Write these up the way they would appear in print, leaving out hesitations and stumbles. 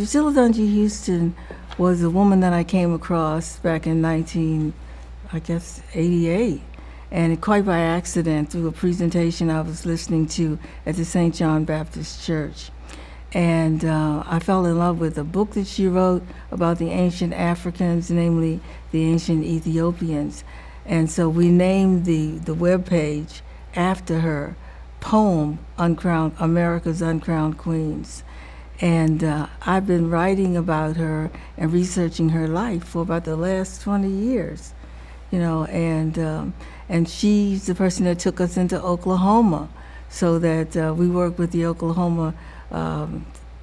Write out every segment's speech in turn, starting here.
Drusilla Dungy Houston was a woman that I came across back in 1988, and quite by accident through a presentation I was listening to at the St. John Baptist Church. And I fell in love with a book that she wrote about the ancient Africans, namely the ancient Ethiopians. And so we named the webpage after her poem, America's Uncrowned Queens. And I've been writing about her and researching her life for about the last 20 years, and she's the person that took us into Oklahoma, so that we worked with the Oklahoma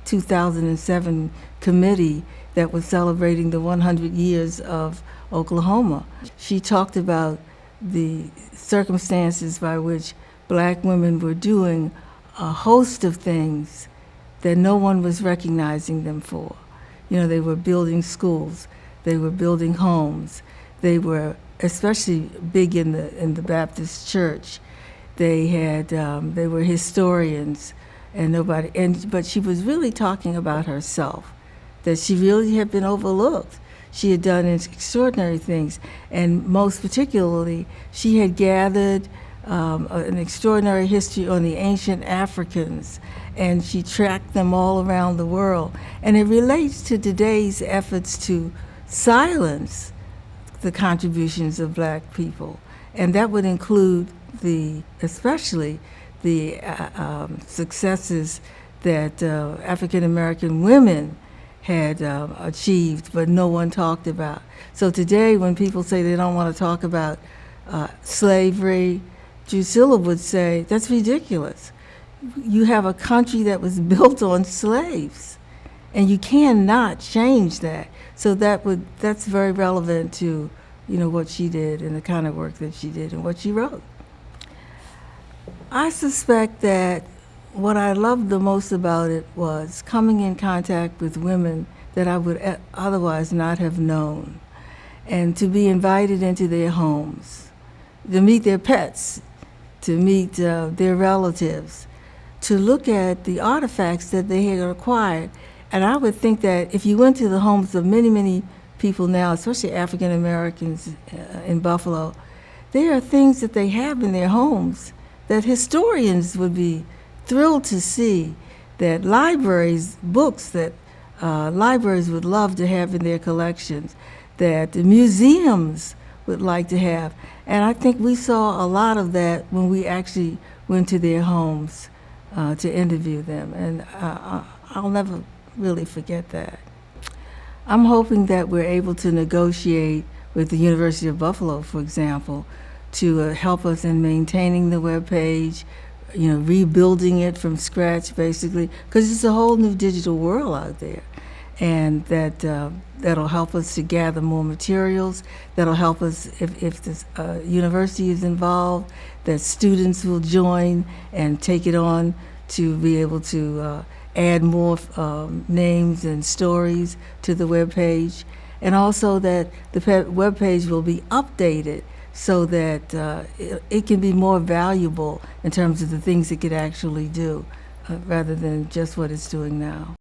2007 committee that was celebrating the 100 years of Oklahoma. She talked about the circumstances by which Black women were doing a host of things that no one was recognizing them for. They were building schools, they were building homes, they were especially big in the Baptist church. They were historians, but she was really talking about herself, that she really had been overlooked. She had done extraordinary things, and most particularly, she had gathered an extraordinary history on the ancient Africans, and she tracked them all around the world. And it relates to today's efforts to silence the contributions of Black people, and that would include especially the successes that African American women had achieved, but no one talked about. So today, when people say they don't want to talk about slavery, Drusilla would say, that's ridiculous. You have a country that was built on slaves, and you cannot change that. So that's very relevant to what she did and the kind of work that she did and what she wrote. I suspect that what I loved the most about it was coming in contact with women that I would otherwise not have known, and to be invited into their homes, to meet their pets, to meet their relatives, to look at the artifacts that they had acquired. And I would think that if you went to the homes of many, many people now, especially African Americans in Buffalo, there are things that they have in their homes that historians would be thrilled to see, that books that libraries would love to have in their collections, that the museums would like to have. And I think we saw a lot of that when we actually went to their homes to interview them. And I'll never really forget that. I'm hoping that we're able to negotiate with the University of Buffalo, for example, to help us in maintaining the webpage, rebuilding it from scratch, basically, because it's a whole new digital world out there. And that'll help us to gather more materials. That'll help us if this university is involved, that students will join and take it on to be able to add more names and stories to the webpage, and also that the webpage will be updated so that it can be more valuable in terms of the things it could actually do, rather than just what it's doing now.